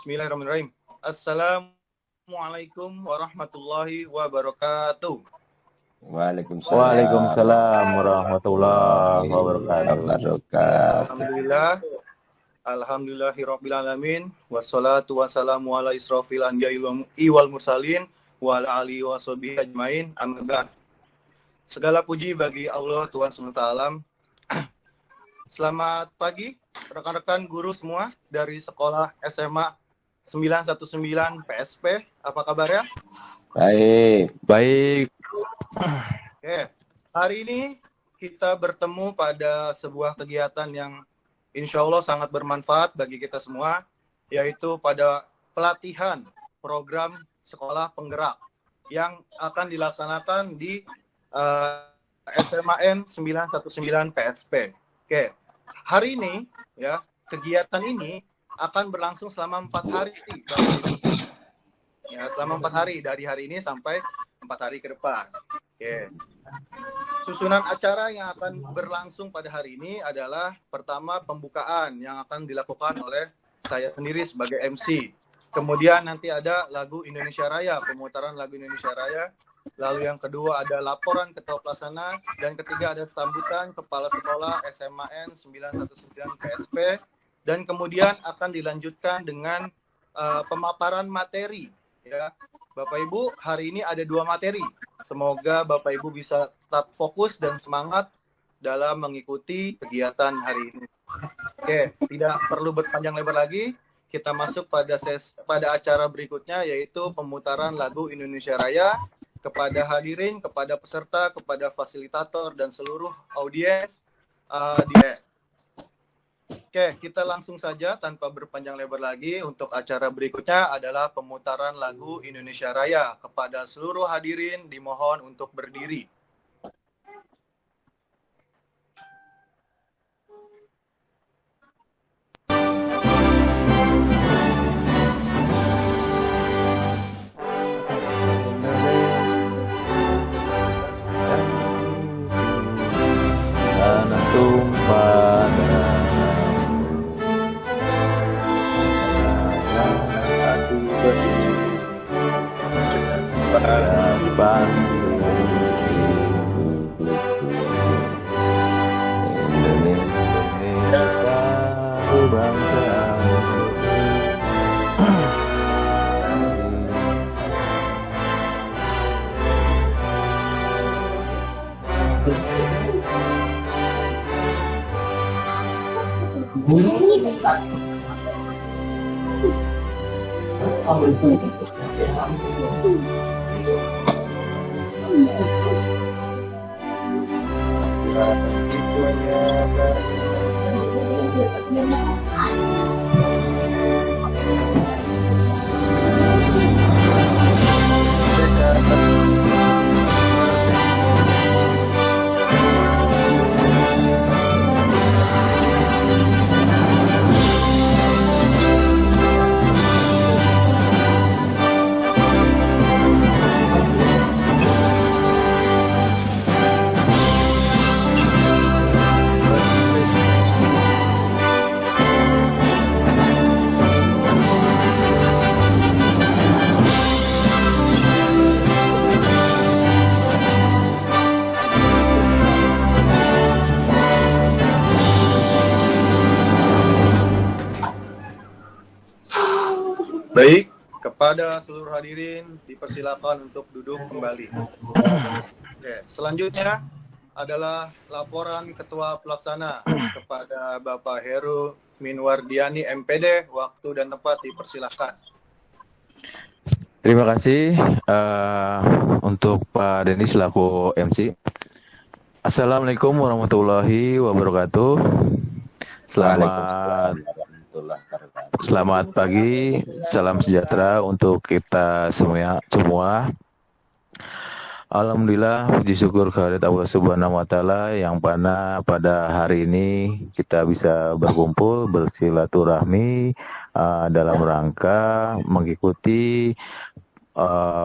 Bismillahirrahmanirrahim. Assalamualaikum warahmatullahi wabarakatuh. Waalaikumsalam warahmatullahi wabarakatuh. Alhamdulillahirrabbilalamin. Wassalatu wassalamu ala israfil anbiya'i wal mursalin wa ala alihi wa sahbihi ajmain. Amma ba'd. Segala puji bagi Allah Tuhan SWT. Selamat pagi rekan-rekan guru semua dari sekolah SMA 919 PSP. Apa kabarnya? Baik. Oke. Hari ini kita bertemu pada sebuah kegiatan yang insya Allah sangat bermanfaat bagi kita semua, yaitu pada pelatihan program sekolah penggerak yang akan dilaksanakan di SMAN 919 PSP. Oke. Hari ini ya, kegiatan ini akan berlangsung selama 4 hari. Ya, selama 4 hari dari hari ini sampai 4 hari ke depan. Oke. Susunan acara yang akan berlangsung pada hari ini adalah pertama pembukaan yang akan dilakukan oleh saya sendiri sebagai MC. Kemudian nanti ada lagu Indonesia Raya, pemutaran lagu Indonesia Raya. Lalu yang kedua ada laporan ketua pelaksana, dan ketiga ada sambutan kepala sekolah SMAN 919 PSP, dan kemudian akan dilanjutkan dengan pemaparan materi. Ya, Bapak Ibu, hari ini ada 2 materi. Semoga Bapak Ibu bisa tetap fokus dan semangat dalam mengikuti kegiatan hari ini. Oke, tidak perlu berpanjang lebar lagi. Kita masuk pada acara berikutnya, yaitu pemutaran lagu Indonesia Raya. Kepada hadirin, kepada peserta, kepada fasilitator, dan seluruh audiens. Oke, kita langsung saja tanpa berpanjang lebar lagi. Untuk acara berikutnya adalah pemutaran lagu Indonesia Raya. Kepada seluruh hadirin dimohon untuk berdiri. Baik, kepada seluruh hadirin dipersilakan untuk duduk kembali. Oke, selanjutnya adalah laporan Ketua Pelaksana kepada Bapak Heru Minwardiani MPD. Waktu dan tempat dipersilakan. Terima kasih untuk Pak Denny selaku MC. Assalamualaikum warahmatullahi wabarakatuh. Selamat pagi, salam sejahtera untuk kita semua. Alhamdulillah, puji syukur kehadirat Allah Subhanahu wa Ta'ala yang mana pada hari ini kita bisa berkumpul bersilaturahmi dalam rangka mengikuti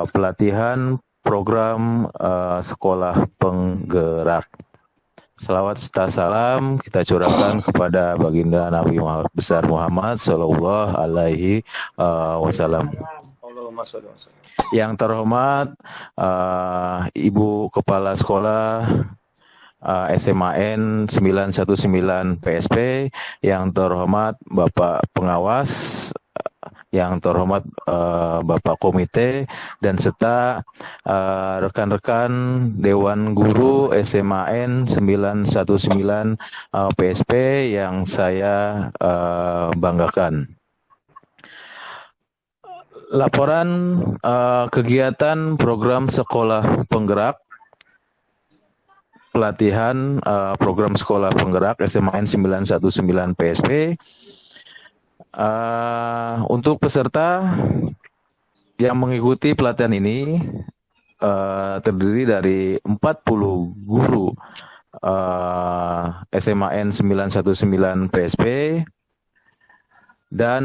pelatihan program sekolah penggerak Salawat serta salam kita curahkan kepada baginda Nabi besar Muhammad Sallallahu Alaihi Wasallam. Allahumma sholli wa sallim. Yang terhormat Ibu Kepala Sekolah SMAN 919 PSP, yang terhormat Bapak Pengawas, yang terhormat Bapak Komite, dan serta rekan-rekan Dewan Guru SMAN 919 PSP yang saya banggakan. Laporan kegiatan program sekolah penggerak, pelatihan program sekolah penggerak SMAN 919 PSP. Untuk peserta yang mengikuti pelatihan ini terdiri dari 40 guru SMAN 919 PSP dan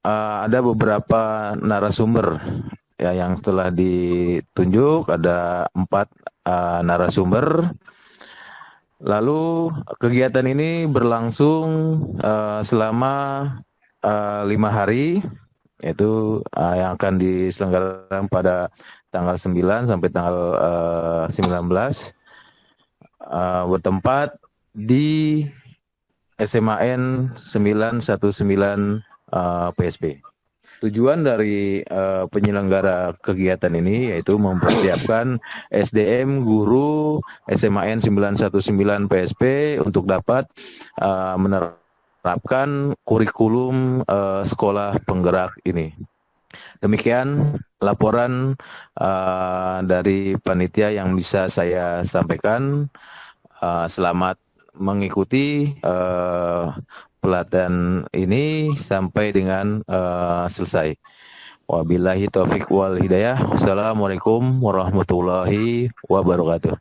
ada beberapa narasumber ya, yang telah ditunjuk, ada 4 narasumber. Lalu kegiatan ini berlangsung selama 5 hari, yaitu yang akan diselenggarakan pada tanggal 9 sampai tanggal 19, bertempat di SMAN 919 PSP. Tujuan dari penyelenggara kegiatan ini yaitu mempersiapkan SDM guru SMAN 919 PSP untuk dapat menerapkan kurikulum sekolah penggerak ini. Demikian laporan dari panitia yang bisa saya sampaikan. Selamat mengikuti pelatihan ini sampai dengan selesai. Wabillahi taufiq wal hidayah. Wassalamualaikum warahmatullahi wabarakatuh.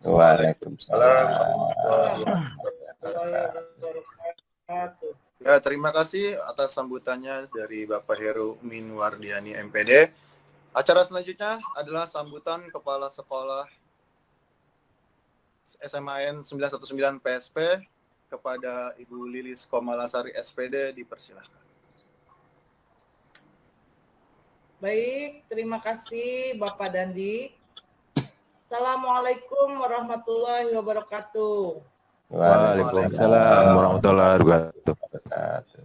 Waalaikumsalam. Ya, terima kasih atas sambutannya dari Bapak Heru Minwardiani MPD. Acara selanjutnya adalah sambutan Kepala Sekolah SMAN 919 PSP kepada Ibu Lilis Komalasari SPD, dipersilahkan. Baik, terima kasih Bapak Dandi. Assalamualaikum warahmatullahi wabarakatuh. Waalaikumsalam warahmatullahi wabarakatuh.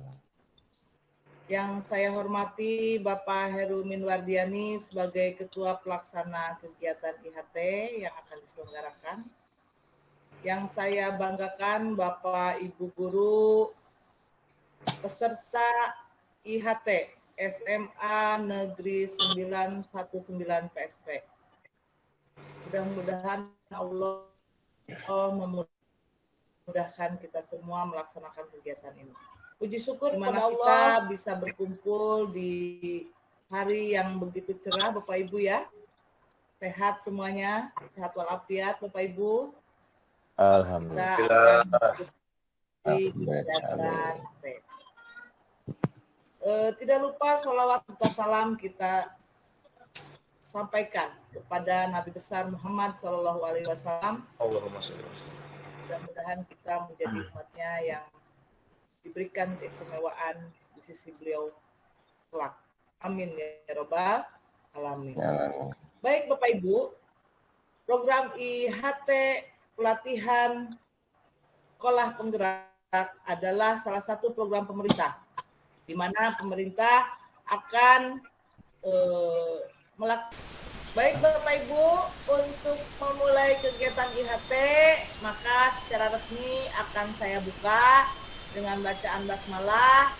Yang saya hormati Bapak Heru Minwardiani sebagai Ketua Pelaksana Kegiatan IHT yang akan diselenggarakan. Yang saya banggakan Bapak Ibu Guru peserta IHT SMA Negeri 919 PSP. Mudah-mudahan Allah memudahkan kita semua melaksanakan kegiatan ini. Puji syukur kepada Allah kita bisa berkumpul di hari yang begitu cerah Bapak Ibu ya. Sehat semuanya, sehat walafiat Bapak Ibu. Alhamdulillah. Tidak lupa sholawat serta salam kita sampaikan kepada Nabi besar Muhammad Sallallahu Alaihi Wasallam. Allahumma sholli wa sallim. Mudah-mudahan kita menjadi umatnya yang diberikan keistimewaan di sisi beliau kelak. Amin ya Rabbal Alamin. Baik Bapak Ibu, program IHT pelatihan sekolah penggerak adalah salah satu program pemerintah, di mana pemerintah akan Baik Bapak Ibu, untuk memulai kegiatan IHT, maka secara resmi akan saya buka dengan bacaan basmalah.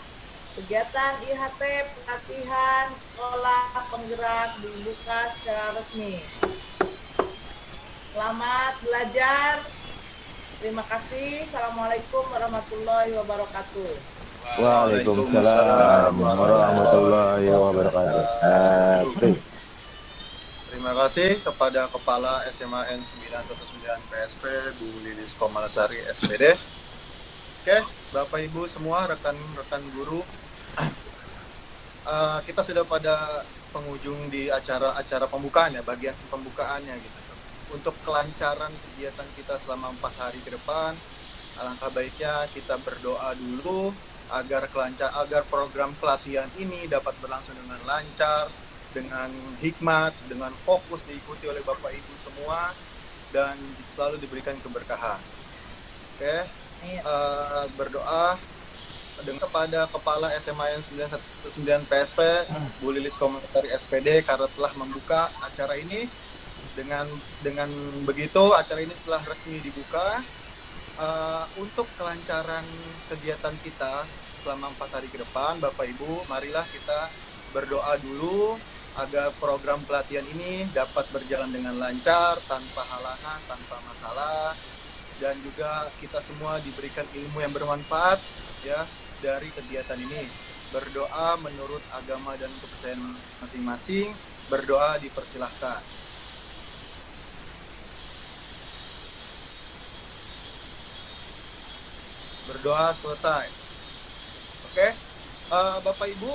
Kegiatan IHT pelatihan sekolah penggerak dibuka secara resmi. Selamat belajar. Terima kasih. Assalamualaikum warahmatullahi wabarakatuh. Waalaikumsalam warahmatullahi wabarakatuh. Terima kasih kepada Kepala SMAN 919 PSP, Bu Lilis Komalasari SPD. Oke, Bapak Ibu semua, rekan-rekan guru, kita sudah pada penghujung di acara pembukaan ya, bagian pembukaannya gitu. untuk kelancaran kegiatan kita selama 4 hari ke depan, alangkah baiknya kita berdoa dulu agar program pelatihan ini dapat berlangsung dengan lancar, dengan hikmat, dengan fokus diikuti oleh Bapak Ibu semua, dan selalu diberikan keberkahan. Oke, berdoa kepada Kepala SMA 919 PSP, Bu Lilis Komisari SPD, karena telah membuka acara ini. Dengan begitu acara ini telah resmi dibuka. Untuk kelancaran kegiatan kita selama 4 hari ke depan, Bapak Ibu, marilah kita berdoa dulu agar program pelatihan ini dapat berjalan dengan lancar, tanpa halangan, tanpa masalah, dan juga kita semua diberikan ilmu yang bermanfaat ya dari kegiatan ini. Berdoa menurut agama dan kepercayaan masing-masing, berdoa dipersilahkan. Berdoa selesai. Oke, Bapak Ibu,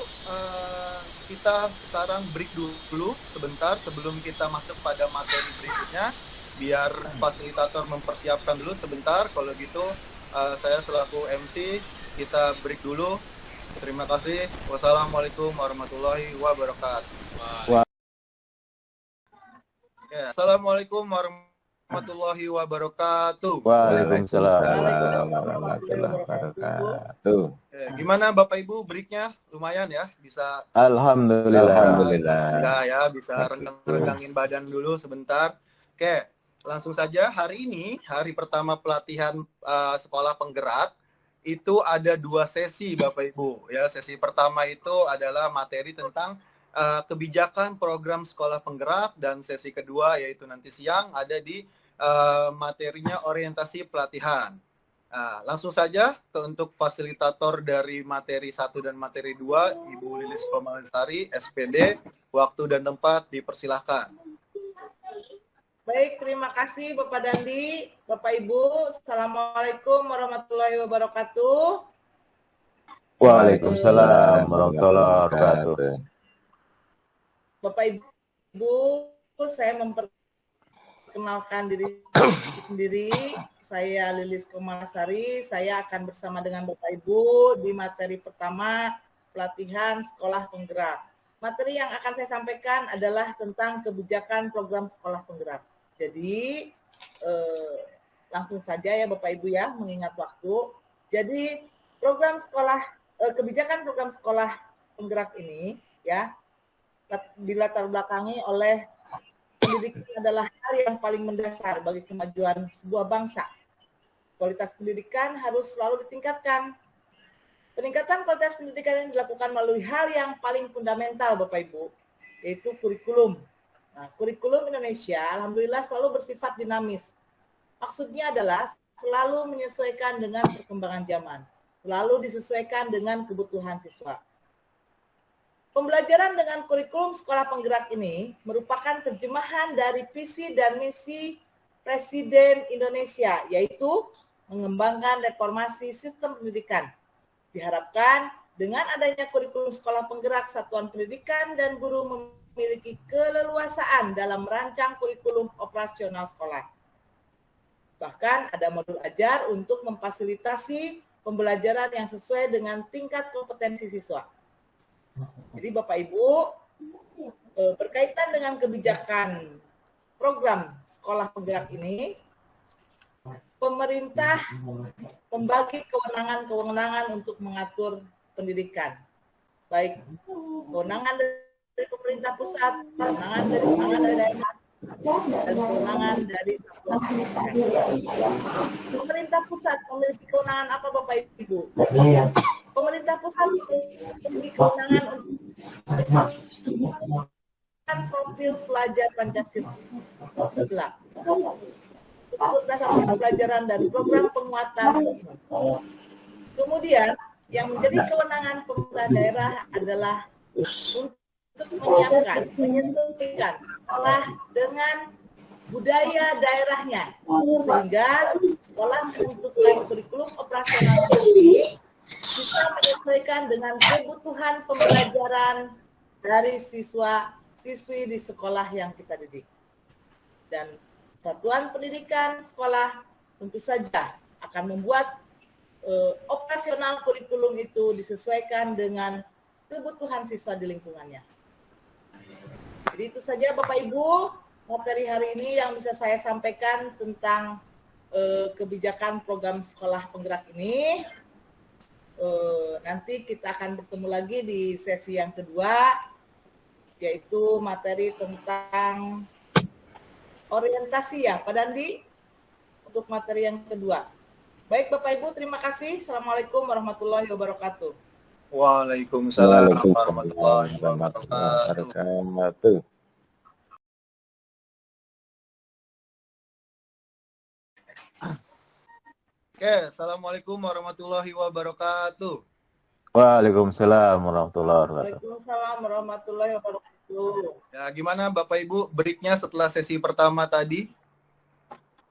kita sekarang break dulu sebentar sebelum kita masuk pada materi berikutnya, biar fasilitator mempersiapkan dulu sebentar. Kalau gitu, saya selaku MC, kita break dulu. Terima kasih. Wassalamualaikum warahmatullahi wabarakatuh. Ya, Assalamualaikum warahmatullahi wabarakatuh. Waalaikumsalam warahmatullahi wabarakatuh. Gimana Bapak Ibu breaknya? Lumayan ya, bisa. Alhamdulillah. Ya, bisa renggang-renggangin badan dulu sebentar. Oke, langsung saja. Hari ini, hari pertama pelatihan sekolah penggerak, itu ada 2 sesi Bapak Ibu. Ya, sesi pertama itu adalah materi tentang kebijakan program sekolah penggerak, dan sesi kedua yaitu nanti siang ada di materinya orientasi pelatihan. Langsung saja untuk fasilitator dari materi 1 dan materi 2, Ibu Lilis Komisari, SPD, waktu dan tempat dipersilahkan. Baik, terima kasih Bapak Dandi, Bapak Ibu. Assalamualaikum warahmatullahi wabarakatuh. Waalaikumsalam warahmatullahi wabarakatuh. Bapak Ibu, saya memperkenalkan diri sendiri. Saya Lilis Komisari. Saya akan bersama dengan Bapak Ibu di materi pertama pelatihan sekolah penggerak. Materi yang akan saya sampaikan adalah tentang kebijakan program sekolah penggerak. Jadi langsung saja ya Bapak Ibu ya, mengingat waktu. Jadi kebijakan program sekolah penggerak ini ya dilatar belakangi oleh pendidikan adalah hal yang paling mendasar bagi kemajuan sebuah bangsa. Kualitas pendidikan harus selalu ditingkatkan. Peningkatan kualitas pendidikan ini dilakukan melalui hal yang paling fundamental Bapak Ibu, yaitu kurikulum. Nah, kurikulum Indonesia alhamdulillah selalu bersifat dinamis. Maksudnya adalah selalu menyesuaikan dengan perkembangan zaman, selalu disesuaikan dengan kebutuhan siswa. Pembelajaran dengan kurikulum sekolah penggerak ini merupakan terjemahan dari visi dan misi Presiden Indonesia, yaitu mengembangkan reformasi sistem pendidikan. Diharapkan dengan adanya kurikulum sekolah penggerak, satuan pendidikan dan guru memiliki keleluasaan dalam merancang kurikulum operasional sekolah. Bahkan ada modul ajar untuk memfasilitasi pembelajaran yang sesuai dengan tingkat kompetensi siswa. Jadi Bapak Ibu, berkaitan dengan kebijakan program sekolah penggerak ini, pemerintah membagi kewenangan untuk mengatur pendidikan. Baik kewenangan dari pemerintah pusat, kewenangan dari daerah, dan kewenangan dari satuan pendidikan. Pemerintah pusat memiliki kewenangan apa Bapak Ibu? Pemerintah pusat memiliki kewenangan untuk profil pelajar Pancasila. Berdasarkan pelajaran dan program penguatan. Kemudian yang menjadi kewenangan pemerintah daerah adalah untuk menyiapkan, menyesuaikan sekolah dengan budaya daerahnya, sehingga sekolah menentukan kurikulum operasional nanti bisa menyesuaikan dengan kebutuhan pembelajaran dari siswa-siswi di sekolah yang kita didik. Dan Satuan pendidikan sekolah tentu saja akan membuat operasional kurikulum itu disesuaikan dengan kebutuhan siswa di lingkungannya. Jadi itu saja Bapak Ibu materi hari ini yang bisa saya sampaikan tentang kebijakan program sekolah penggerak ini. Nanti kita akan bertemu lagi di sesi yang kedua, yaitu materi tentang orientasi ya Pak Dandi, untuk materi yang kedua. Baik Bapak Ibu, terima kasih. Assalamualaikum warahmatullahi wabarakatuh. Waalaikumsalam warahmatullahi wabarakatuh. Oke, Assalamualaikum warahmatullahi wabarakatuh. Waalaikumsalam warahmatullahi wabarakatuh. Waalaikumsalam warahmatullahi wabarakatuh. Ya, gimana Bapak Ibu breaknya setelah sesi pertama tadi?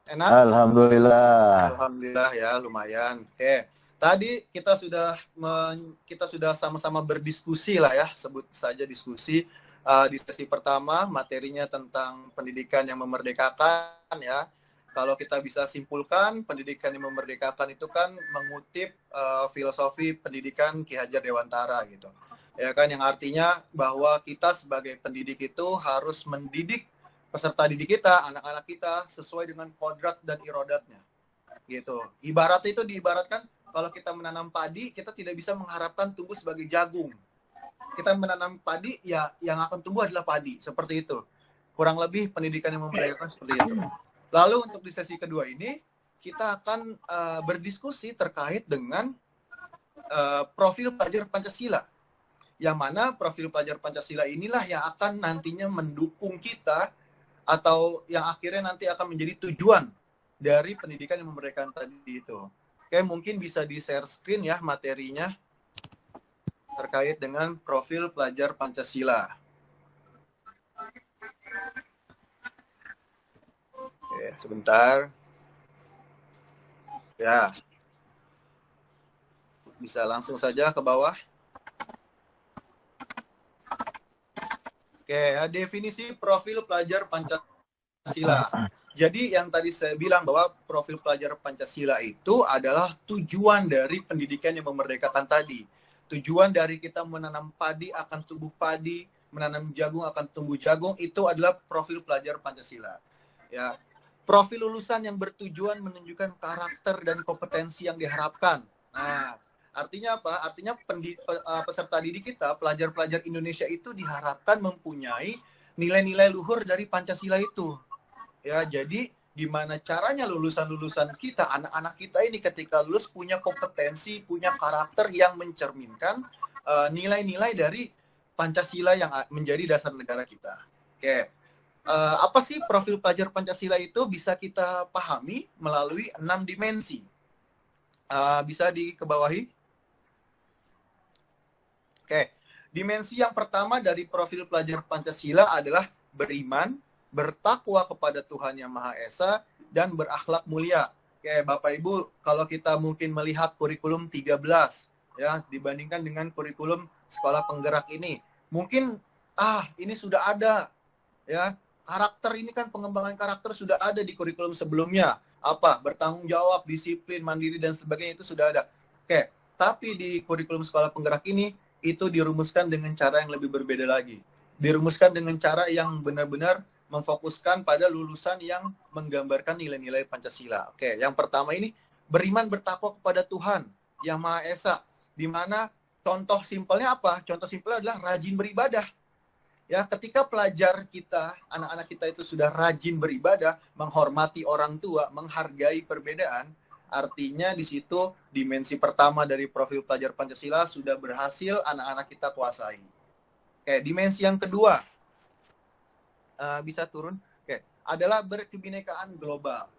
Enak? Alhamdulillah. Alhamdulillah ya, lumayan. Oke, tadi kita sudah sama-sama berdiskusi lah ya, sebut saja diskusi di sesi pertama, materinya tentang pendidikan yang memerdekakan ya. Kalau kita bisa simpulkan, pendidikan yang memerdekakan itu kan mengutip filosofi pendidikan Ki Hajar Dewantara gitu. Ya kan, yang artinya bahwa kita sebagai pendidik itu harus mendidik peserta didik kita, anak-anak kita sesuai dengan kodrat dan irodatnya. Gitu. Ibarat itu diibaratkan kalau kita menanam padi, kita tidak bisa mengharapkan tumbuh sebagai jagung. Kita menanam padi, ya yang akan tumbuh adalah padi, seperti itu. Kurang lebih pendidikan yang memerdekakan seperti itu. Lalu untuk di sesi kedua ini, kita akan berdiskusi terkait dengan profil pelajar Pancasila. Yang mana profil pelajar Pancasila inilah yang akan nantinya mendukung kita, atau yang akhirnya nanti akan menjadi tujuan dari pendidikan yang memerdekakan tadi itu. Oke, mungkin bisa di-share screen ya materinya terkait dengan profil pelajar Pancasila. Oke, sebentar. Ya. Bisa langsung saja ke bawah. Oke, ya, definisi profil pelajar Pancasila. Jadi yang tadi saya bilang bahwa profil pelajar Pancasila itu adalah tujuan dari pendidikan yang memerdekakan tadi. Tujuan dari kita menanam padi akan tumbuh padi, menanam jagung akan tumbuh jagung, itu adalah profil pelajar Pancasila. Ya, profil lulusan yang bertujuan menunjukkan karakter dan kompetensi yang diharapkan. Nah, artinya apa? Artinya peserta didik kita, pelajar-pelajar Indonesia itu diharapkan mempunyai nilai-nilai luhur dari Pancasila itu. Ya, jadi gimana caranya lulusan-lulusan kita, anak-anak kita ini ketika lulus punya kompetensi, punya karakter yang mencerminkan nilai-nilai dari Pancasila yang menjadi dasar negara kita. Oke. Apa sih profil pelajar Pancasila itu? Bisa kita pahami melalui 6 dimensi. Bisa dikebawahi? Oke, dimensi yang pertama dari profil pelajar Pancasila adalah beriman, bertakwa kepada Tuhan Yang Maha Esa, dan berakhlak mulia. Oke, Bapak Ibu, kalau kita mungkin melihat kurikulum 13, ya, dibandingkan dengan kurikulum sekolah penggerak ini, mungkin, ini sudah ada, ya, karakter ini kan pengembangan karakter sudah ada di kurikulum sebelumnya. Apa? Bertanggung jawab, disiplin, mandiri, dan sebagainya itu sudah ada. Oke, tapi di kurikulum sekolah penggerak ini, itu dirumuskan dengan cara yang lebih berbeda lagi. Dirumuskan dengan cara yang benar-benar memfokuskan pada lulusan yang menggambarkan nilai-nilai Pancasila. Oke, yang pertama ini beriman bertakwa kepada Tuhan Yang Maha Esa. Di mana contoh simpelnya apa? Contoh simpelnya adalah rajin beribadah. Ya, ketika pelajar kita, anak-anak kita itu sudah rajin beribadah, menghormati orang tua, menghargai perbedaan, artinya di situ dimensi pertama dari profil pelajar Pancasila sudah berhasil anak-anak kita kuasai. Oke, dimensi yang kedua, bisa turun, oke, adalah berkebinekaan global.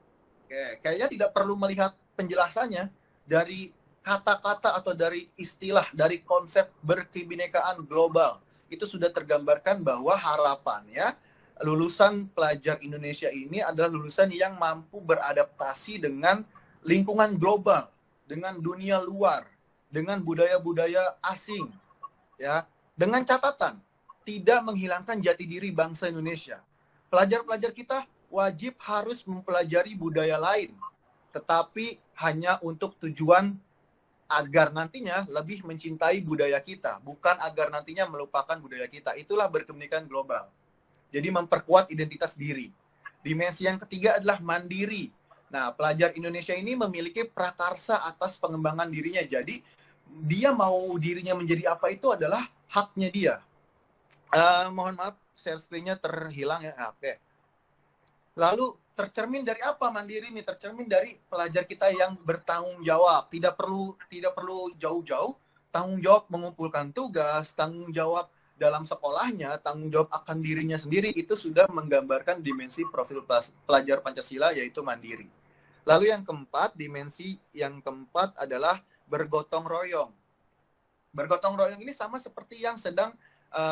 Oke, kayaknya tidak perlu melihat penjelasannya dari kata-kata atau dari istilah, dari konsep berkebinekaan global. Itu sudah tergambarkan bahwa harapannya lulusan pelajar Indonesia ini adalah lulusan yang mampu beradaptasi dengan lingkungan global, dengan dunia luar, dengan budaya-budaya asing, ya, dengan catatan tidak menghilangkan jati diri bangsa Indonesia. Pelajar-pelajar kita wajib harus mempelajari budaya lain, tetapi hanya untuk tujuan agar nantinya lebih mencintai budaya kita, bukan agar nantinya melupakan budaya kita. Itulah berpendidikan global. Jadi memperkuat identitas diri. Dimensi yang ketiga adalah mandiri. Nah, pelajar Indonesia ini memiliki prakarsa atas pengembangan dirinya. Jadi dia mau dirinya menjadi apa itu adalah haknya dia. Mohon maaf, share screen-nya terhilang ya. Oke. Lalu tercermin dari apa mandiri ini? Tercermin dari pelajar kita yang bertanggung jawab. Tidak perlu jauh-jauh. Tanggung jawab mengumpulkan tugas, tanggung jawab dalam sekolahnya, tanggung jawab akan dirinya sendiri, itu sudah menggambarkan dimensi profil pelajar Pancasila, yaitu mandiri. Lalu yang keempat, dimensi yang keempat adalah bergotong royong. Bergotong royong ini sama seperti yang sedang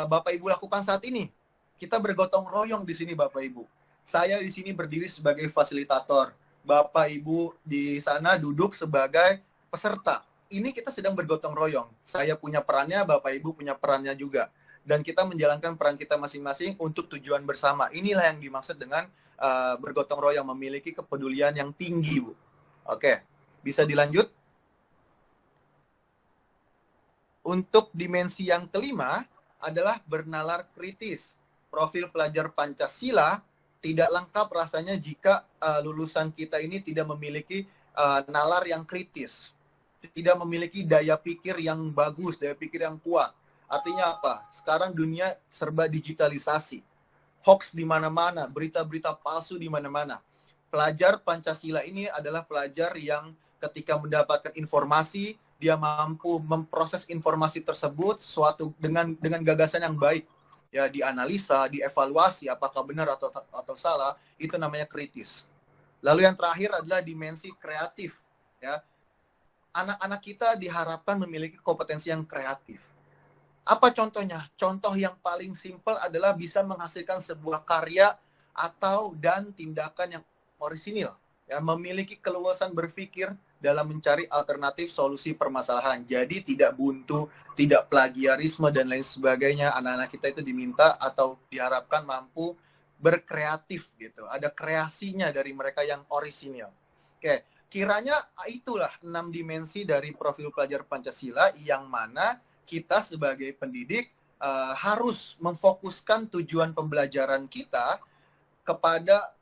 Bapak Ibu lakukan saat ini. Kita bergotong royong di sini Bapak Ibu. Saya di sini berdiri sebagai fasilitator. Bapak Ibu di sana duduk sebagai peserta. Ini kita sedang bergotong royong. Saya punya perannya, Bapak Ibu punya perannya juga. Dan kita menjalankan peran kita masing-masing untuk tujuan bersama. Inilah yang dimaksud dengan bergotong royong, memiliki kepedulian yang tinggi, Bu. Oke, bisa dilanjut. Untuk dimensi yang kelima adalah bernalar kritis. Profil pelajar Pancasila tidak lengkap rasanya jika lulusan kita ini tidak memiliki nalar yang kritis. Tidak memiliki daya pikir yang bagus, daya pikir yang kuat. Artinya apa? Sekarang dunia serba digitalisasi. Hoax di mana-mana, berita-berita palsu di mana-mana. Pelajar Pancasila ini adalah pelajar yang ketika mendapatkan informasi, dia mampu memproses informasi tersebut dengan gagasan yang baik. Ya, dianalisa, dievaluasi apakah benar atau salah, itu namanya kritis. Lalu yang terakhir adalah dimensi kreatif. Ya, anak-anak kita diharapkan memiliki kompetensi yang kreatif. Apa contohnya? Contoh yang paling simpel adalah bisa menghasilkan sebuah karya dan tindakan yang orisinil. Ya, memiliki keluasan berpikir dalam mencari alternatif solusi permasalahan. Jadi tidak buntu, tidak plagiarisme dan lain sebagainya. Anak-anak kita itu diminta atau diharapkan mampu berkreatif gitu. Ada kreasinya dari mereka yang orisinil. Oke, kiranya itulah 6 dimensi dari profil pelajar Pancasila yang mana kita sebagai pendidik harus memfokuskan tujuan pembelajaran kita kepada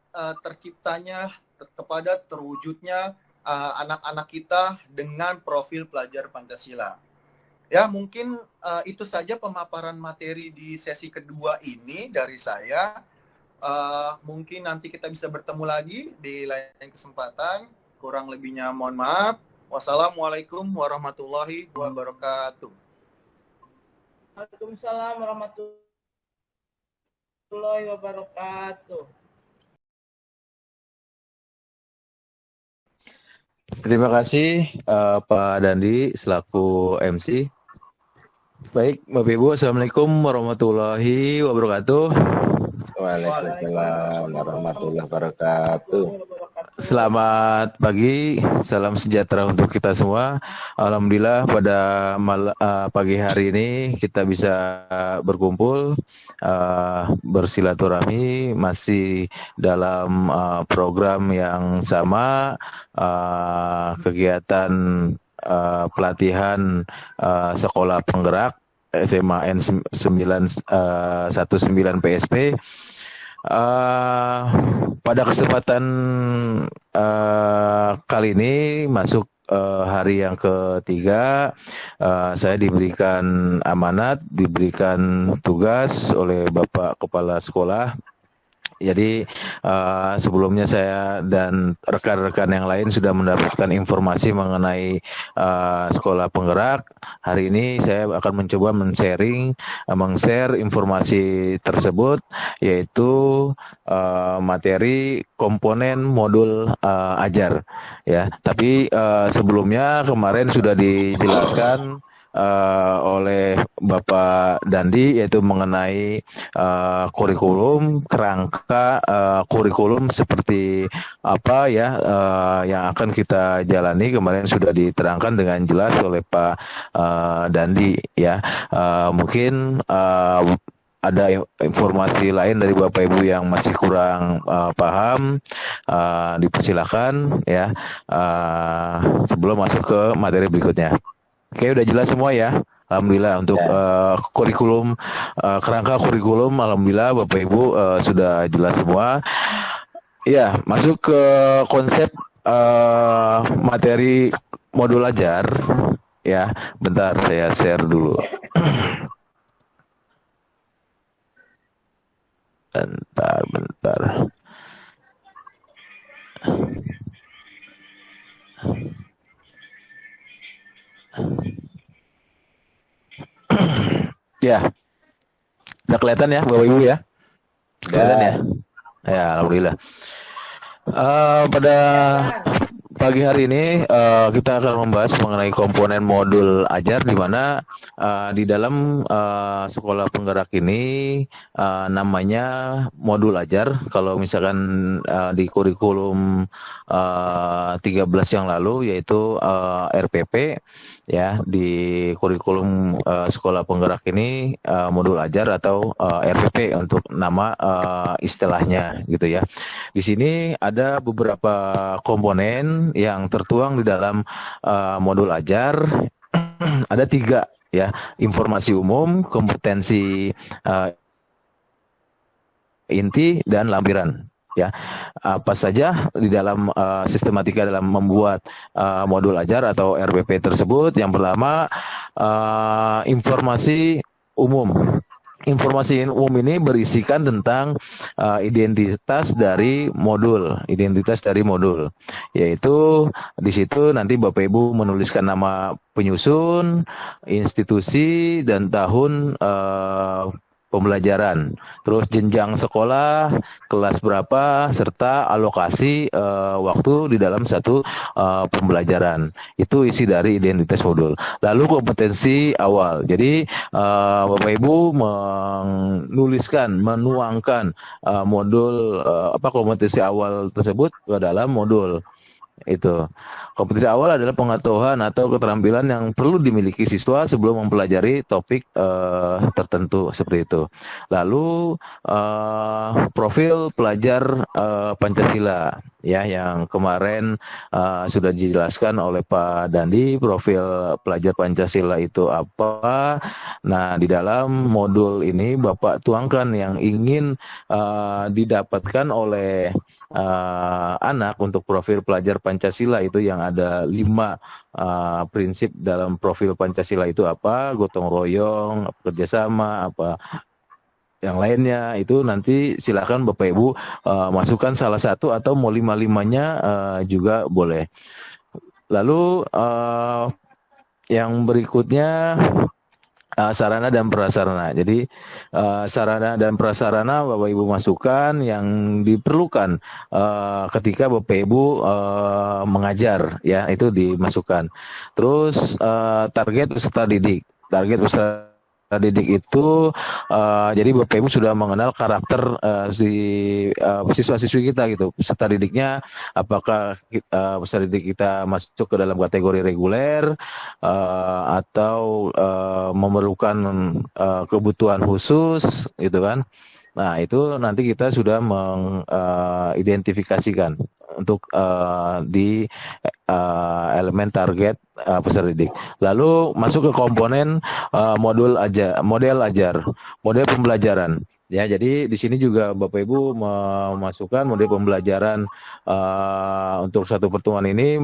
kepada terwujudnya anak-anak kita dengan profil pelajar Pancasila. Ya, mungkin itu saja pemaparan materi di sesi kedua ini dari saya. Mungkin nanti kita bisa bertemu lagi di lain kesempatan. Kurang lebihnya mohon maaf. Wassalamualaikum warahmatullahi wabarakatuh. Waalaikumsalam warahmatullahi wabarakatuh. Terima kasih Pak Dandi selaku MC. Baik, Bapak Ibu, Assalamualaikum warahmatullahi wabarakatuh. Waalaikumsalam warahmatullahi wabarakatuh. Selamat pagi, salam sejahtera untuk kita semua. Alhamdulillah pada pagi hari ini kita bisa berkumpul, bersilaturahmi masih dalam program yang sama, kegiatan pelatihan sekolah penggerak SMA N19 PSP. Pada kesempatan kali ini masuk hari yang ketiga, saya diberikan amanat, diberikan tugas oleh Bapak Kepala Sekolah. Jadi sebelumnya saya dan rekan-rekan yang lain sudah mendapatkan informasi mengenai sekolah penggerak. Hari ini saya akan mencoba meng-share informasi tersebut, yaitu materi komponen modul ajar. Ya, tapi sebelumnya kemarin sudah dijelaskan oleh Bapak Dandi, yaitu mengenai kurikulum, kerangka kurikulum seperti apa ya yang akan kita jalani. Kemarin sudah diterangkan dengan jelas oleh Pak Dandi ya. Mungkin ada informasi lain dari Bapak Ibu yang masih kurang paham, dipersilakan ya, sebelum masuk ke materi berikutnya. Oke, udah jelas semua ya. Alhamdulillah untuk kurikulum, kerangka kurikulum, alhamdulillah Bapak Ibu sudah jelas semua. Ya, masuk ke konsep materi modul ajar. Ya, bentar saya share dulu. Bentar. Ya, udah kelihatan ya Bapak Ibu ya? Kelihatan ya? Ya, alhamdulillah. Pada pagi hari ini kita akan membahas mengenai komponen modul ajar, di mana di dalam sekolah penggerak ini namanya modul ajar. Kalau misalkan di kurikulum 13 yang lalu yaitu RPP ya, di kurikulum sekolah penggerak ini modul ajar atau RPP untuk nama istilahnya gitu ya. Di sini ada beberapa komponen yang tertuang di dalam modul ajar. Ada 3 ya: informasi umum, kompetensi inti, dan lampiran. Ya, apa saja di dalam sistematika dalam membuat modul ajar atau RPP tersebut? Yang pertama, informasi umum. Informasi umum ini berisikan tentang identitas dari modul, yaitu di situ nanti Bapak Ibu menuliskan nama penyusun, institusi, dan tahun pembelajaran, terus jenjang sekolah, kelas berapa, serta alokasi waktu di dalam satu pembelajaran. Itu isi dari identitas modul. Lalu kompetensi awal. Jadi Bapak Ibu menuangkan modul kompetensi awal tersebut ke dalam modul. Itu kompetensi awal adalah pengetahuan atau keterampilan yang perlu dimiliki siswa sebelum mempelajari topik tertentu, seperti itu. Lalu profil pelajar Pancasila ya, yang kemarin sudah dijelaskan oleh Pak Dandi. Profil pelajar Pancasila itu apa? Nah, di dalam modul ini Bapak tuangkan yang ingin didapatkan oleh anak untuk profil pelajar Pancasila itu, yang ada 5 prinsip dalam profil Pancasila itu apa: gotong royong, kerjasama, apa yang lainnya. Itu nanti silakan Bapak Ibu masukkan salah satu atau mau 5-5-nya juga boleh. Lalu yang berikutnya sarana dan prasarana. Jadi sarana dan prasarana Bapak Ibu masukkan yang diperlukan ketika Bapak Ibu mengajar ya, itu dimasukkan. Terus target peserta didik. Target peserta didik itu jadi Bapak Ibu sudah mengenal karakter siswa-siswi kita gitu. Peserta didiknya, apakah peserta didik kita masuk ke dalam kategori reguler atau memerlukan kebutuhan khusus gitu kan. Nah, itu nanti kita sudah mengidentifikasikan untuk di elemen target peserta didik. Lalu masuk ke komponen model pembelajaran. Ya, jadi di sini juga Bapak Ibu memasukkan model pembelajaran untuk satu pertemuan ini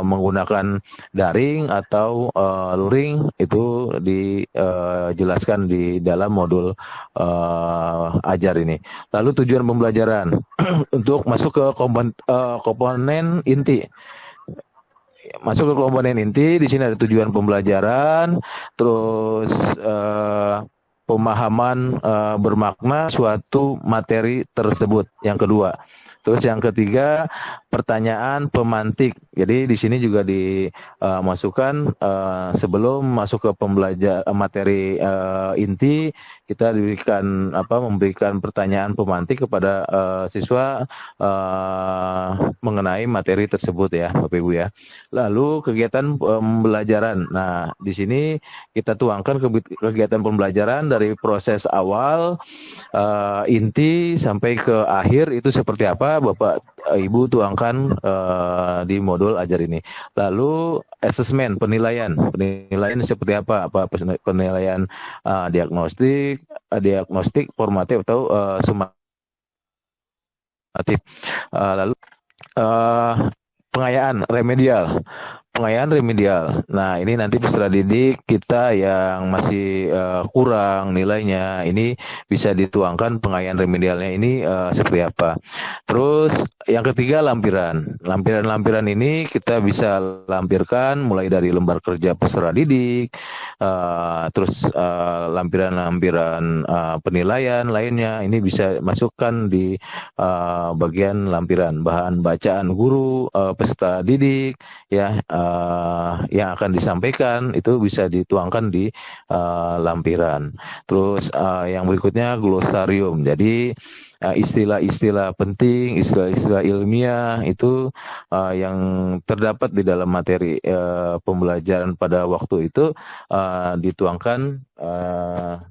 menggunakan daring atau luring. Itu dijelaskan di dalam modul ajar ini. Lalu tujuan pembelajaran untuk masuk ke komponen inti. Masuk ke komponen inti, di sini ada tujuan pembelajaran, terus pemahaman bermakna suatu materi tersebut, yang kedua. Terus yang ketiga, pertanyaan pemantik Jadi di sini juga dimasukkan sebelum masuk ke pembelajar materi inti, kita memberikan pertanyaan pemantik kepada siswa mengenai materi tersebut ya, Bapak Ibu ya. Lalu kegiatan pembelajaran. Nah, di sini kita tuangkan kegiatan pembelajaran dari proses awal inti sampai ke akhir itu seperti apa, Bapak Ibu tuangkan di modul ajar ini. Lalu asesmen, penilaian seperti apa penilaian diagnostik, formatif atau sumatif. Lalu pengayaan remedial. Nah, ini nanti peserta didik kita yang masih kurang nilainya, ini bisa dituangkan pengayaan remedialnya ini seperti apa. Terus yang ketiga lampiran. Lampiran ini kita bisa lampirkan mulai dari lembar kerja peserta didik, terus lampiran-lampiran penilaian lainnya ini bisa masukkan di bagian lampiran, bahan bacaan guru peserta didik ya, yang akan disampaikan itu bisa dituangkan di lampiran. Terus yang berikutnya glosarium. Jadi istilah-istilah penting, istilah-istilah ilmiah itu yang terdapat di dalam materi pembelajaran pada waktu itu dituangkan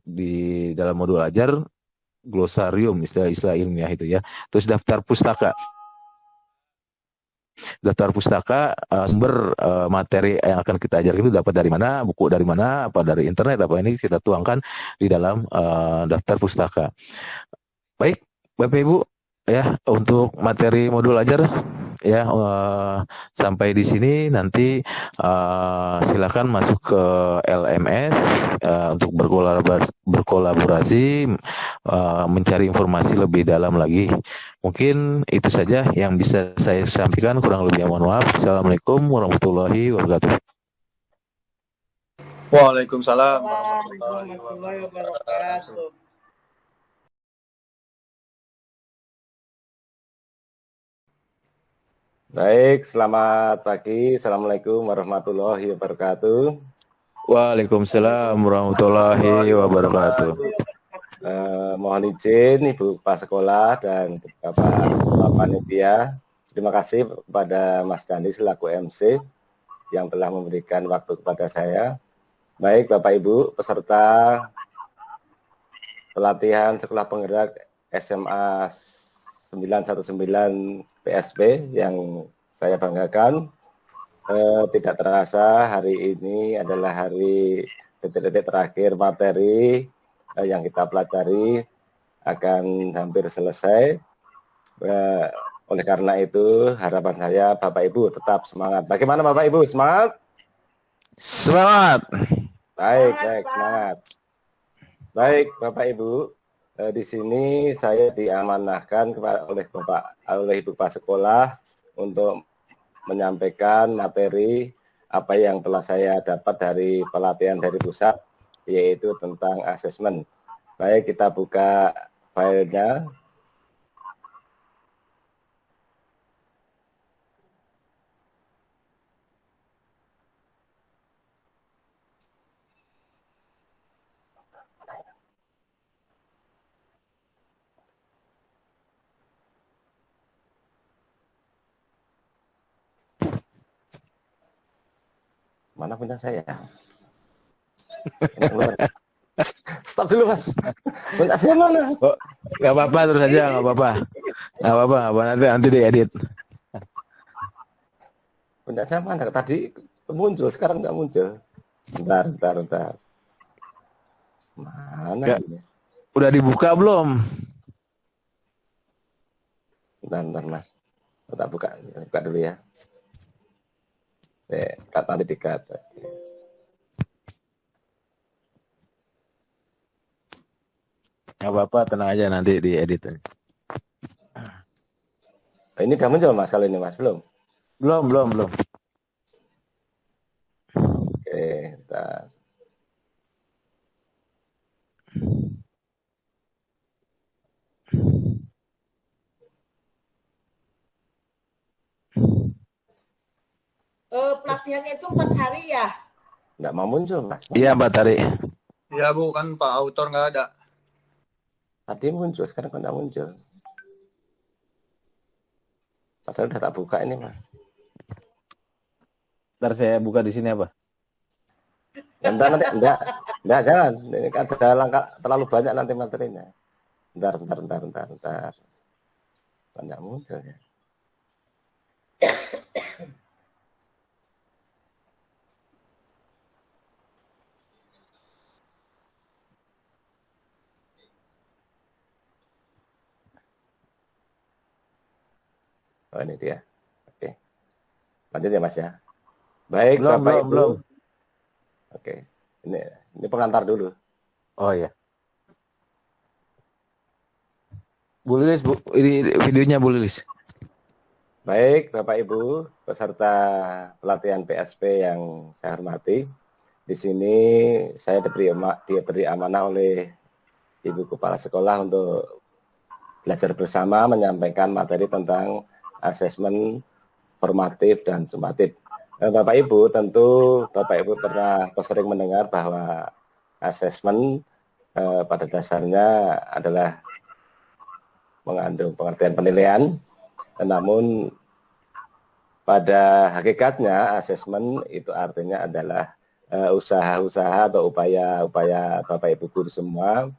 di dalam modul ajar glosarium, istilah-istilah ilmiah itu ya. Terus daftar pustaka, sumber materi yang akan kita ajar itu dapat dari mana, buku dari mana, apa dari internet, apa ini kita tuangkan di dalam daftar pustaka. Baik, Bapak Ibu ya, untuk materi modul ajar ya sampai di sini. Nanti silakan masuk ke LMS untuk berkolaborasi mencari informasi lebih dalam lagi. Mungkin itu saja yang bisa saya sampaikan, kurang lebihnya mohon maaf. Assalamualaikum warahmatullahi wabarakatuh. Waalaikumsalam warahmatullahi wabarakatuh. Baik, selamat pagi. Assalamualaikum warahmatullahi wabarakatuh. Waalaikumsalam warahmatullahi wabarakatuh. Mohon izin Ibu Kepala Sekolah dan Bapak Panitia. Terima kasih kepada Mas Dandi selaku MC yang telah memberikan waktu kepada saya. Baik Bapak Ibu peserta pelatihan Sekolah Penggerak SMA 919 PSP yang saya banggakan, tidak terasa hari ini adalah hari detik-detik terakhir materi yang kita pelajari akan hampir selesai. Oleh karena itu harapan saya Bapak Ibu tetap semangat. Bagaimana Bapak Ibu, semangat? Semangat. Baik, semangat. Baik Bapak Ibu, di sini saya diamanahkan oleh Ibu Kepala Sekolah untuk menyampaikan materi apa yang telah saya dapat dari pelatihan dari pusat, yaitu tentang asesmen. Baik, kita buka filenya. Mana punya saya? Stop dulu Mas. Punya saya mana? Oh, nggak apa-apa, terus aja, nggak apa-apa. Nanti diedit. Punya saya mana? Tadi muncul, sekarang nggak muncul. Bentar. Mana ini? Udah dibuka belum? Bentar Mas. Kita buka dulu ya. Nanti dikat. Nggak apa-apa, tenang aja, nanti diedit. Ini udah muncul Mas kali ini Mas, belum? Belum. Oke, bentar. pelatihannya itu 4 hari ya? Nggak mau muncul, Mas. Iya, Mbak Tari. Ya Bu, kan Pak Autor nggak ada. Tadi muncul, sekarang kok nggak muncul. Padahal udah tak buka ini, Mas. Ntar saya buka di sini apa? Bentar nanti, enggak, jangan. Ini kan ada langkah terlalu banyak nanti materinya. Bentar. Kok nggak muncul ya? Oh, ini dia. Oke. Lanjut ya, Mas ya. Baik, Bapak Ibu. Belum. Oke. Ini pengantar dulu. Oh ya. Bu Lilis, Bu, ini videonya Bu Lilis. Baik, Bapak Ibu, peserta pelatihan PSP yang saya hormati. Di sini saya diberi amanah oleh Ibu Kepala Sekolah untuk belajar bersama menyampaikan materi tentang asesmen formatif dan sumatif. Bapak Ibu, tentu Bapak Ibu pernah atau sering mendengar bahwa asesmen pada dasarnya adalah mengandung pengertian penilaian, namun pada hakikatnya asesmen itu artinya adalah usaha-usaha atau upaya-upaya Bapak Ibu guru semua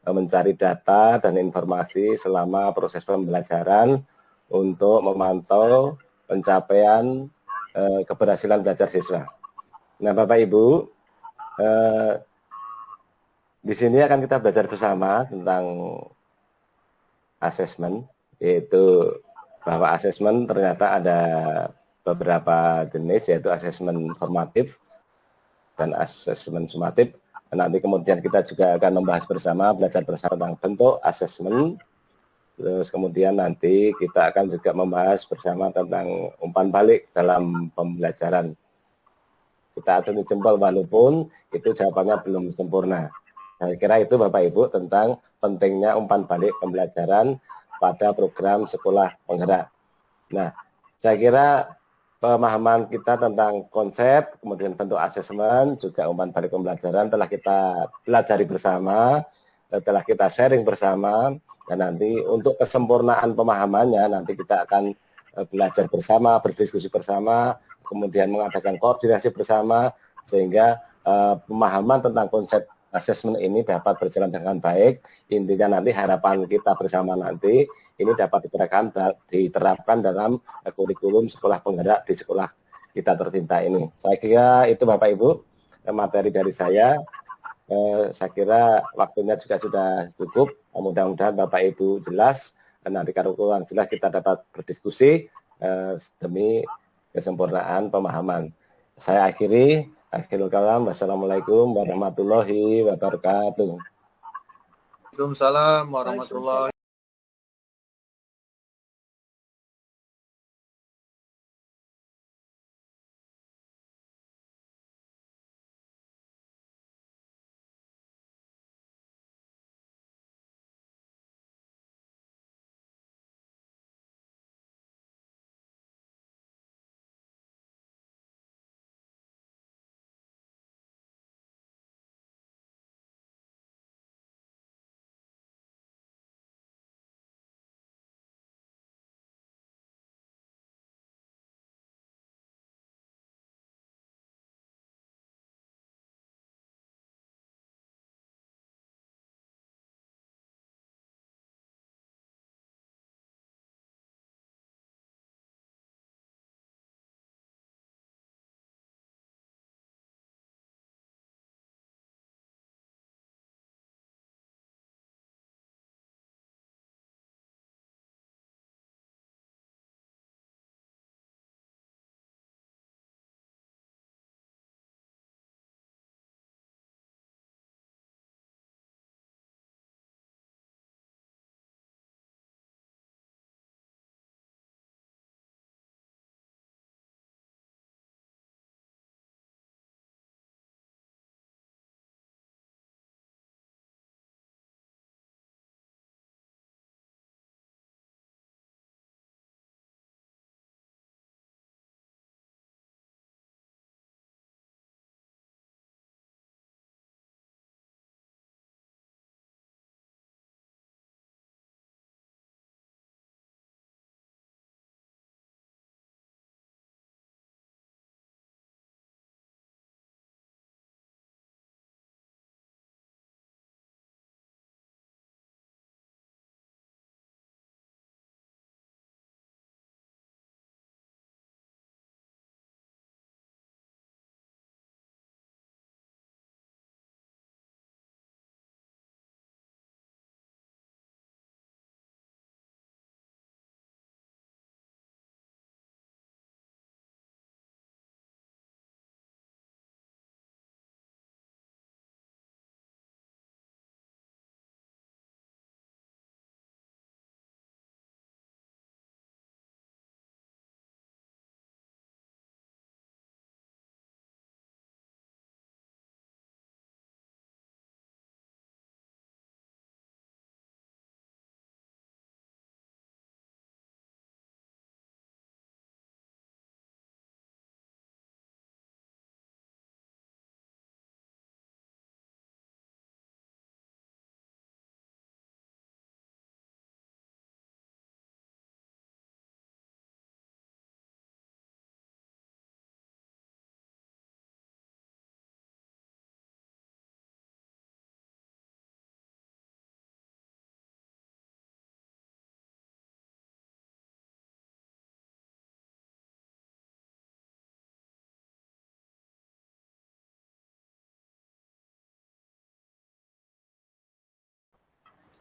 mencari data dan informasi selama proses pembelajaran untuk memantau pencapaian keberhasilan belajar siswa. Nah, Bapak Ibu, di sini akan kita belajar bersama tentang asesmen, yaitu bahwa asesmen ternyata ada beberapa jenis, yaitu asesmen formatif dan asesmen sumatif. Nanti kemudian kita juga akan membahas bersama, belajar bersama tentang bentuk asesmen. Terus kemudian nanti kita akan juga membahas bersama tentang umpan balik dalam pembelajaran. Kita acungi jempol walaupun itu jawabannya belum sempurna. Saya kira itu Bapak Ibu tentang pentingnya umpan balik pembelajaran pada program sekolah penggerak. Nah, saya kira pemahaman kita tentang konsep, kemudian bentuk asesmen, juga umpan balik pembelajaran telah kita pelajari bersama, telah kita sharing bersama, dan nanti untuk kesempurnaan pemahamannya nanti kita akan belajar bersama, berdiskusi bersama, kemudian mengadakan koordinasi bersama, sehingga pemahaman tentang konsep asesmen ini dapat berjalan dengan baik. Intinya nanti harapan kita bersama nanti ini dapat diterapkan dalam kurikulum sekolah penggerak di sekolah kita tercinta ini. Saya kira itu Bapak Ibu materi dari saya. Saya kira waktunya juga sudah cukup. Mudah-mudahan Bapak Ibu jelas. Nanti kalau kurang jelas kita dapat berdiskusi demi kesempurnaan pemahaman. Saya akhiri. Akhirul kalam. Wassalamualaikum warahmatullahi wabarakatuh. Waalaikumsalam warahmatullahi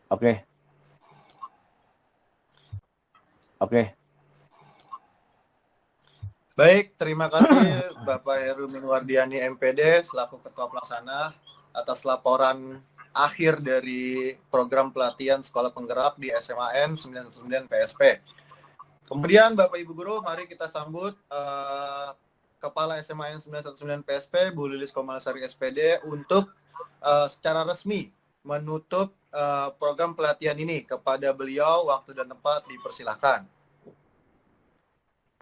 Oke. Baik, terima kasih Bapak Heru Minwardiani MPD selaku Ketua Pelaksana atas laporan akhir dari program pelatihan Sekolah Penggerak di SMAN 99 PSP. Kemudian Bapak Ibu Guru, mari kita sambut Kepala SMAN 919 PSP, Bu Lilis Komalasari SPD untuk secara resmi menutup program pelatihan ini. Kepada beliau, waktu dan tempat dipersilahkan.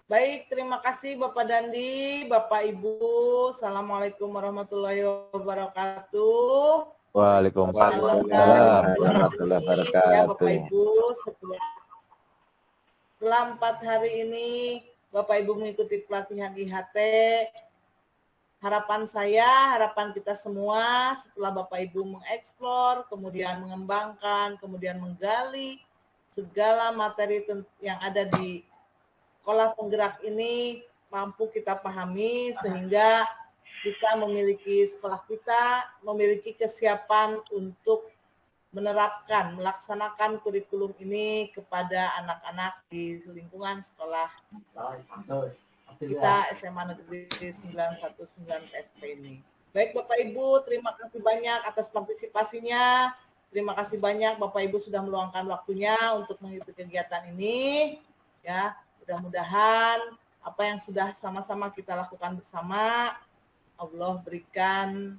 Baik, terima kasih Bapak Dandi, Bapak Ibu. Assalamualaikum warahmatullahi wabarakatuh. Waalaikumsalam warahmatullahi wabarakatuh. Ya Bapak Ibu, setelah 4 hari ini Bapak Ibu mengikuti pelatihan IHT, harapan kita semua setelah Bapak Ibu mengeksplor, kemudian mengembangkan, kemudian menggali segala materi yang ada di Sekolah Penggerak ini mampu kita pahami sehingga kita memiliki kesiapan untuk melaksanakan kurikulum ini kepada anak-anak di lingkungan sekolah kita SMA Negeri 919 PSP ini. Baik Bapak Ibu, terima kasih banyak atas partisipasinya. Terima kasih banyak Bapak Ibu sudah meluangkan waktunya untuk mengikuti kegiatan ini. Ya, mudah-mudahan apa yang sudah sama-sama kita lakukan bersama, Allah berikan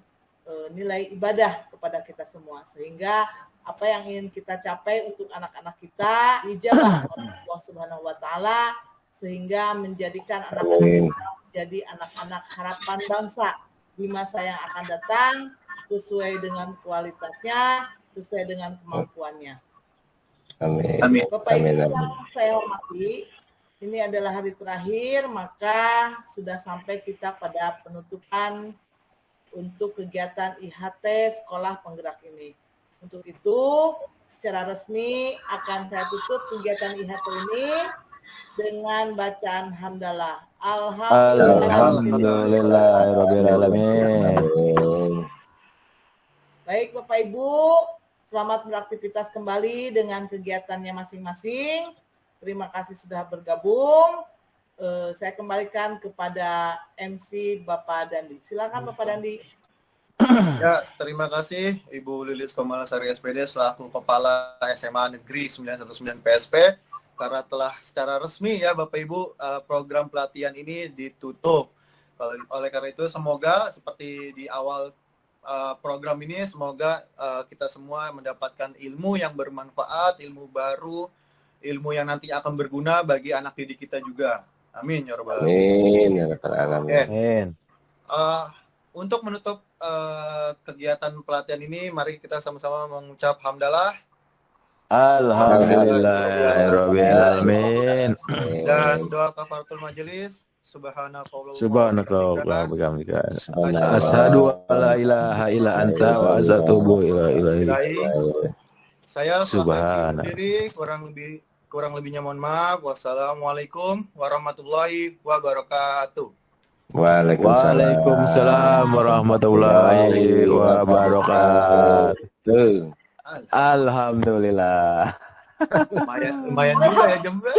nilai ibadah kepada kita semua. Sehingga apa yang ingin kita capai untuk anak-anak kita, dijabah oleh Allah Subhanahu wa Ta'ala, sehingga menjadikan anak-anak kita menjadi anak-anak harapan bangsa di masa yang akan datang, sesuai dengan kualitasnya, sesuai dengan kemampuannya. Amin. Bapak Ibu yang saya hormati, ini adalah hari terakhir, maka sudah sampai kita pada penutupan untuk kegiatan IHT Sekolah Penggerak ini. Untuk itu, secara resmi akan saya tutup kegiatan IHT ini dengan bacaan hamdalah. Alhamdulillahirrahmanirrahim. Baik Bapak Ibu, selamat beraktivitas kembali dengan kegiatannya masing-masing. Terima kasih sudah bergabung. Saya kembalikan kepada MC Bapak Dandi. Silakan Bapak Dandi. Ya, terima kasih Ibu Lilis Komalasari SPD selaku Kepala SMA Negeri 919 PSP karena telah secara resmi ya Bapak Ibu program pelatihan ini ditutup. Oleh karena itu semoga seperti di awal program ini semoga kita semua mendapatkan ilmu yang bermanfaat, ilmu baru, ilmu yang nanti akan berguna bagi anak didik kita juga. Amin ya rabbal alamin. Amin. Untuk menutup kegiatan pelatihan ini, mari kita sama-sama mengucap hamdalah. Alhamdulillahirrahmanirrahim. Dan doa kafaratul majelis. Subhanakallah. Subhanakallah. Asyhadu an la ilaha illa anta wa atubu ilaik. Saya sendiri kurang lebihnya mohon maaf. Wassalamualaikum warahmatullahi wabarakatuh. Waalaikumsalam warahmatullahi wabarakatuh. Alhamdulillah. Lumayan juga ya jam berapa?